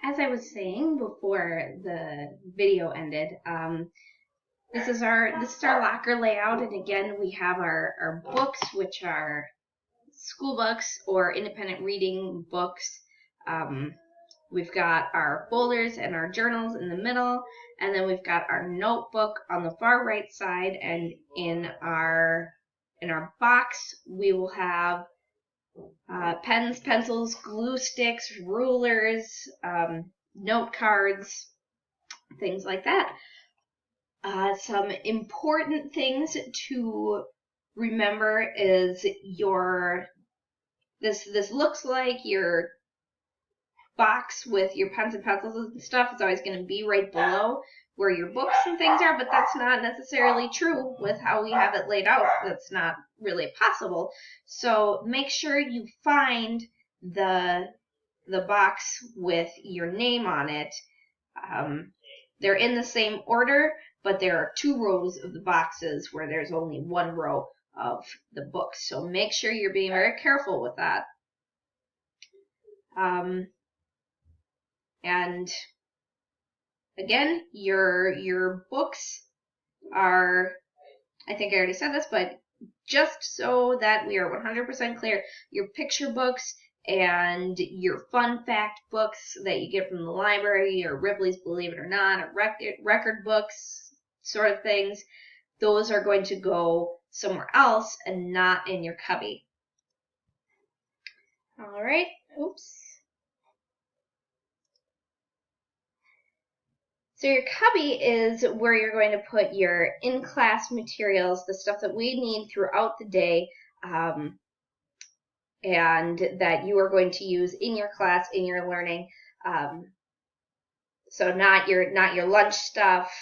as I was saying before the video ended, this is our locker layout, and again we have our books, which are school books or independent reading books. We've got our folders and our journals in the middle, and then we've got our notebook on the far right side, and in our box we will have pens, pencils, glue sticks, rulers, note cards, things like that. Some important things to remember is this looks like your box with your pens and pencils and stuff is always going to be right below where your books and things are, but that's not necessarily true with how we have it laid out. That's not really possible. So make sure you find the box with your name on it. They're in the same order, but there are two rows of the boxes where there's only one row of the books. So make sure you're being very careful with that. And again, your books are, I think I already said this, but just so that we are 100% clear, your picture books and your fun fact books that you get from the library, or Ripley's Believe It or Not, or record books, sort of things, those are going to go somewhere else and not in your cubby. All right, oops. So your cubby is where you're going to put your in-class materials, the stuff that we need throughout the day, and that you are going to use in your class, in your learning. So not your lunch stuff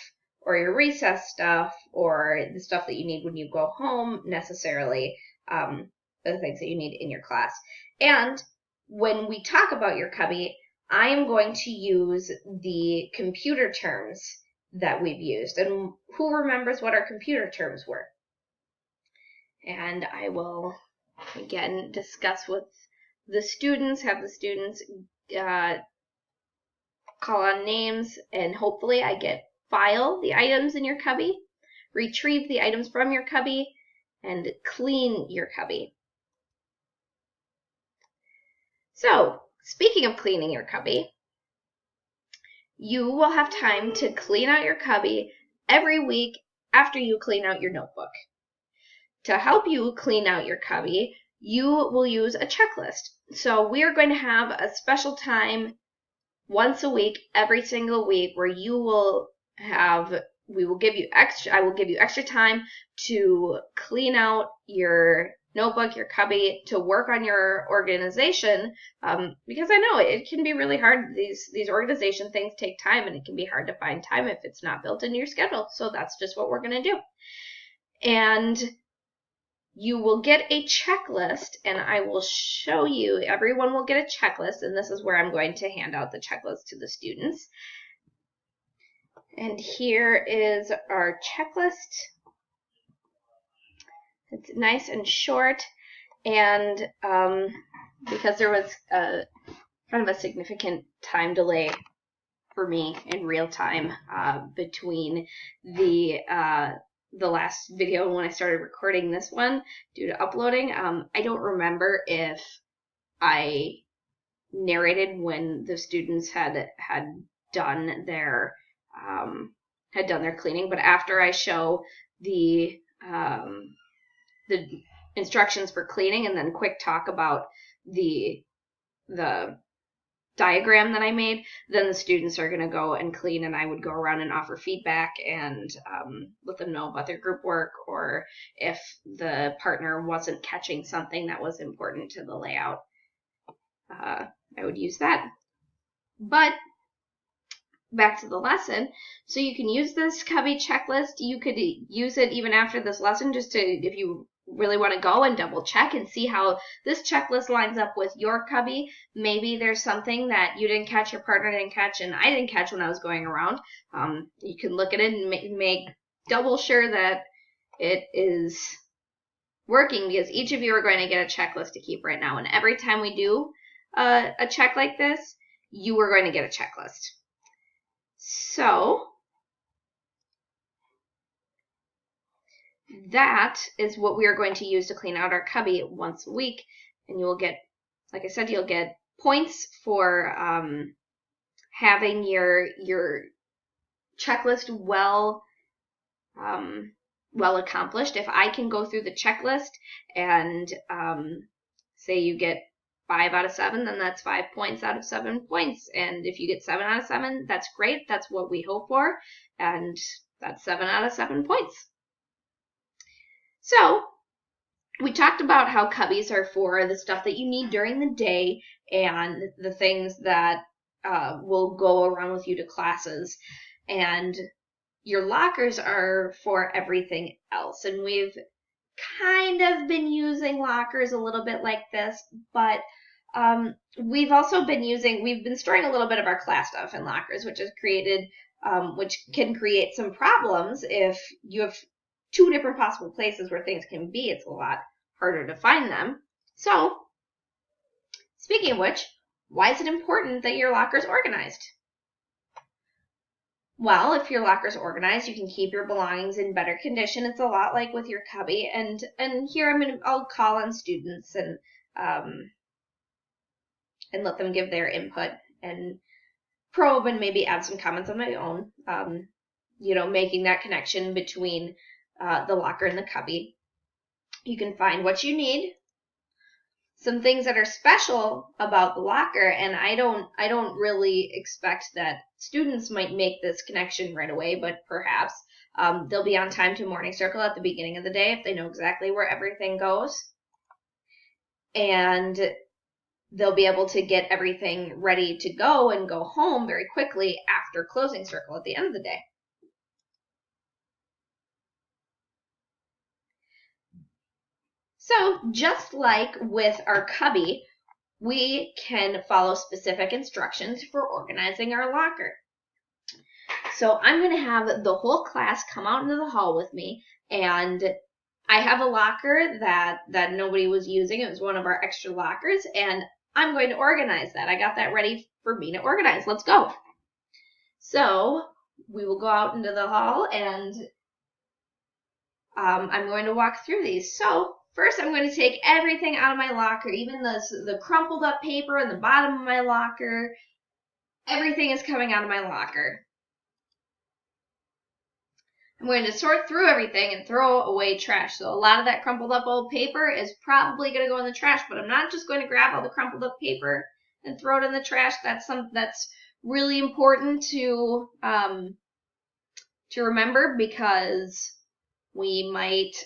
or your recess stuff or the stuff that you need when you go home necessarily, the things that you need in your class. And when we talk about your cubby, I am going to use the computer terms that we've used. And who remembers what our computer terms were? And I will, again, discuss with the students, have the students call on names, and hopefully I get file the items in your cubby, retrieve the items from your cubby, and clean your cubby. So, speaking of cleaning your cubby, you will have time to clean out your cubby every week after you clean out your notebook. To help you clean out your cubby, you will use a checklist. So we are going to have a special time once a week, every single week, where I will give you extra time to clean out your notebook, your cubby, to work on your organization, because I know it can be really hard. These organization things take time, and it can be hard to find time if it's not built into your schedule. So that's just what we're going to do. And you will get a checklist, and I will show you. Everyone will get a checklist, and this is where I'm going to hand out the checklist to the students. And here is our checklist. It's nice and short, and because there was kind of a significant time delay for me in real time between the last video and when I started recording this one due to uploading, I don't remember if I narrated when the students had done their cleaning, but after I show the instructions for cleaning and then quick talk about the diagram that I made, then the students are going to go and clean, and I would go around and offer feedback and let them know about their group work, or if the partner wasn't catching something that was important to the layout, I would use that. But back to the lesson. So you can use this cubby checklist. You could use it even after this lesson, just to, if you really want to go and double check and see how this checklist lines up with your cubby. Maybe there's something that you didn't catch, your partner didn't catch, and I didn't catch when I was going around. You can look at it and make double sure that it is working, because each of you are going to get a checklist to keep right now. And every time we do a check like this, you are going to get a checklist. So that is what we are going to use to clean out our cubby once a week. And you will get, like I said, you'll get points for having your checklist well accomplished. If I can go through the checklist and say you get 5 out of 7, then that's 5 points out of 7 points. And if you get 7 out of 7, that's great. That's what we hope for. And that's 7 out of 7 points. So we talked about how cubbies are for the stuff that you need during the day and the things that will go around with you to classes. And your lockers are for everything else. And we've kind of been using lockers a little bit like this, but we've been storing a little bit of our class stuff in lockers, which can create some problems if you have 2 different possible places where things can be. It's a lot harder to find them. So, speaking of which, why is it important that your locker is organized? Well, if your locker's organized, you can keep your belongings in better condition. It's a lot like with your cubby. And here I'll call on students and let them give their input and probe and maybe add some comments on my own. Making that connection between the locker and the cubby. You can find what you need. Some things that are special about the locker, and I don't really expect that students might make this connection right away, but perhaps they'll be on time to morning circle at the beginning of the day if they know exactly where everything goes. And they'll be able to get everything ready to go and go home very quickly after closing circle at the end of the day. So just like with our cubby, we can follow specific instructions for organizing our locker. So I'm going to have the whole class come out into the hall with me, and I have a locker that nobody was using. It was one of our extra lockers, and I'm going to organize that. I got that ready for me to organize. Let's go. So we will go out into the hall, and I'm going to walk through these. So first, I'm going to take everything out of my locker, even the crumpled up paper in the bottom of my locker. Everything is coming out of my locker. I'm going to sort through everything and throw away trash. So a lot of that crumpled up old paper is probably going to go in the trash, but I'm not just going to grab all the crumpled up paper and throw it in the trash. That's really important to remember, because we might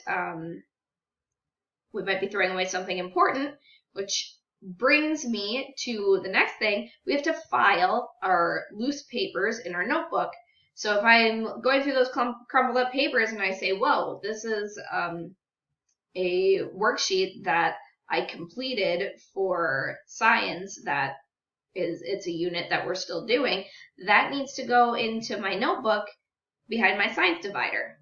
be throwing away something important, which brings me to the next thing. We have to file our loose papers in our notebook. So if I'm going through those crumpled up papers and I say, whoa, this is a worksheet that I completed for science it's a unit that we're still doing, that needs to go into my notebook behind my science divider.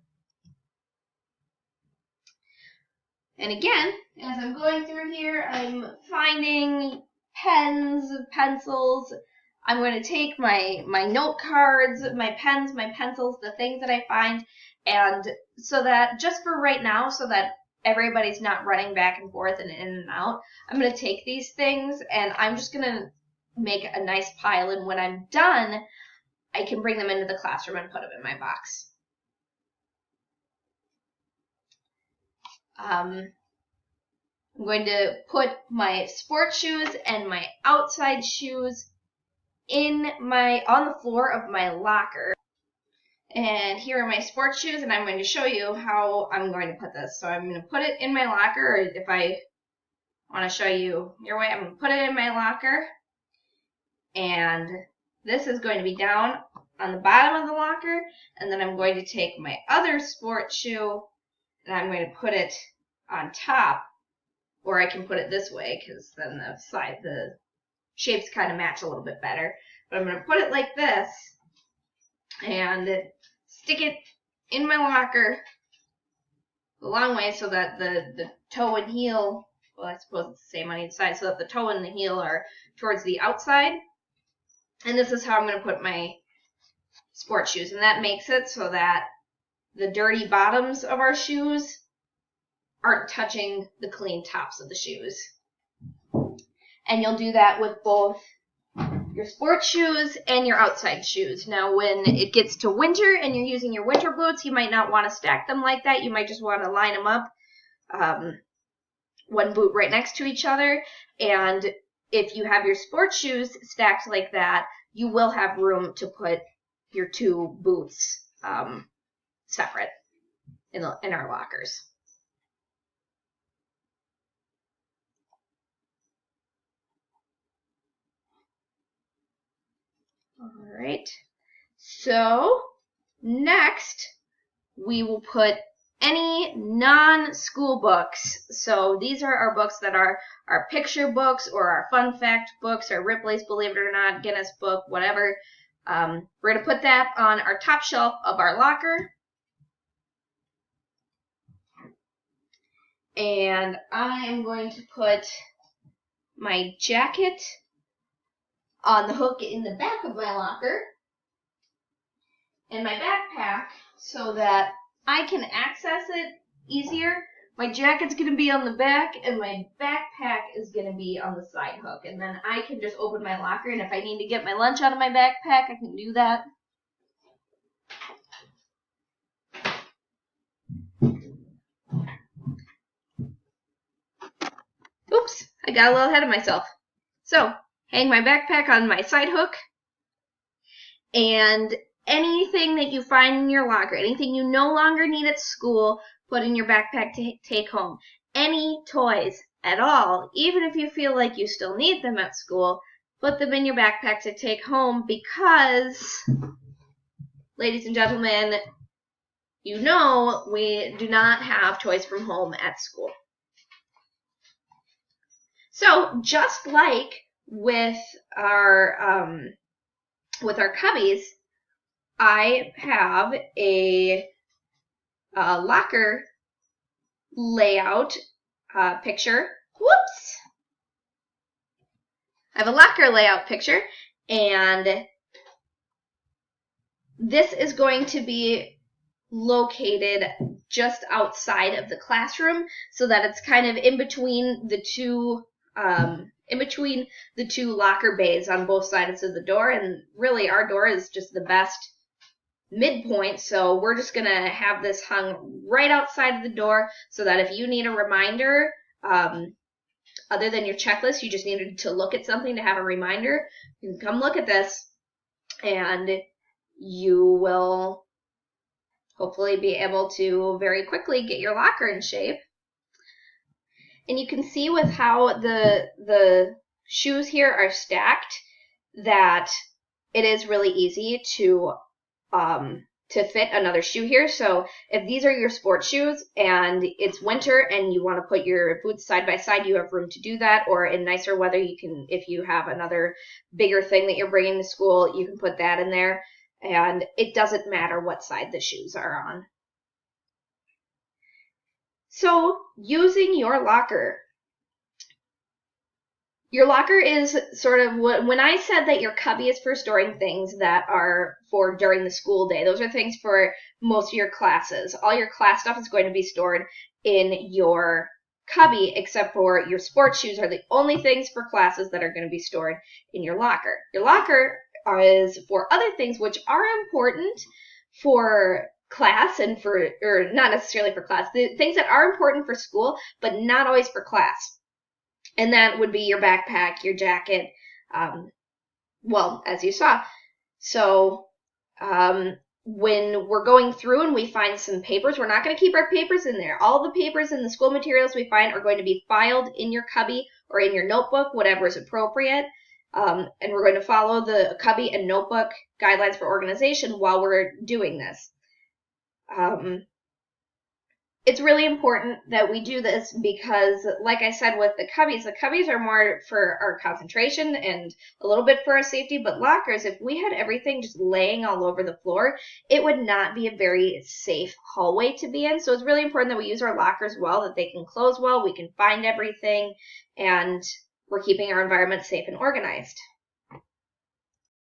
And again, as I'm going through here, I'm finding pens, pencils. I'm going to take my note cards, my pens, my pencils, the things that I find, and so that just for right now, so that everybody's not running back and forth and in and out, I'm going to take these things and I'm just going to make a nice pile, and when I'm done, I can bring them into the classroom and put them in my box. I'm going to put my sports shoes and my outside shoes on the floor of my locker. And here are my sports shoes, and I'm going to show you how I'm going to put this. So I'm going to put it in my locker, or if I want to show you your way, I'm going to put it in my locker. And this is going to be down on the bottom of the locker, and then I'm going to take my other sports shoe and I'm going to put it on top, or I can put it this way because then the shapes kind of match a little bit better. But I'm going to put it like this and stick it in my locker the long way so that the toe and heel, well, I suppose it's the same on each side, so that the toe and the heel are towards the outside. And this is how I'm going to put my sports shoes. And that makes it so that the dirty bottoms of our shoes aren't touching the clean tops of the shoes. And you'll do that with both your sports shoes and your outside shoes. Now, when it gets to winter and you're using your winter boots, you might not want to stack them like that. You might just want to line them up, one boot right next to each other. And if you have your sports shoes stacked like that, you will have room to put your two boots separate in our lockers. All right. So next, we will put any non-school books. So these are our books that are our picture books or our fun fact books or Ripley's Believe It or Not, Guinness book, whatever. We're going to put that on our top shelf of our locker. And I am going to put my jacket on the hook in the back of my locker and my backpack so that I can access it easier. My jacket's going to be on the back and my backpack is going to be on the side hook. And then I can just open my locker, and if I need to get my lunch out of my backpack, I can do that. Oops, I got a little ahead of myself. So, hang my backpack on my side hook, and anything that you find in your locker, anything you no longer need at school, put in your backpack to take home. Any toys at all, even if you feel like you still need them at school, put them in your backpack to take home because, ladies and gentlemen, you know we do not have toys from home at school. So just like with our cubbies, I have a locker layout picture. Whoops! I have a locker layout picture, and this is going to be located just outside of the classroom so that it's kind of in between the two locker bays on both sides of the door. And really our door is just the best midpoint, so we're just gonna have this hung right outside of the door so that if you need a reminder, other than your checklist, you just needed to look at something to have a reminder, you can come look at this and you will hopefully be able to very quickly get your locker in shape. And you can see with how the shoes here are stacked that it is really easy to fit another shoe here. So if these are your sports shoes and it's winter and you want to put your boots side by side, you have room to do that. Or in nicer weather, you can, if you have another bigger thing that you're bringing to school, you can put that in there. And it doesn't matter what side the shoes are on. So using your locker is sort of when I said that your cubby is for storing things that are for during the school day. Those are things for most of your classes. All your class stuff is going to be stored in your cubby, except for your sports shoes are the only things for classes that are going to be stored in your locker. Your locker is for other things which are important for class and or not necessarily for class, the things that are important for school, but not always for class. And that would be your backpack, your jacket, well, as you saw. So when we're going through and we find some papers, we're not going to keep our papers in there. All the papers and the school materials we find are going to be filed in your cubby or in your notebook, whatever is appropriate. And we're going to follow the cubby and notebook guidelines for organization while we're doing this. It's really important that we do this because, like I said with the cubbies are more for our concentration and a little bit for our safety, but lockers, if we had everything just laying all over the floor, it would not be a very safe hallway to be in. So it's really important that we use our lockers well, that they can close well, we can find everything, and we're keeping our environment safe and organized.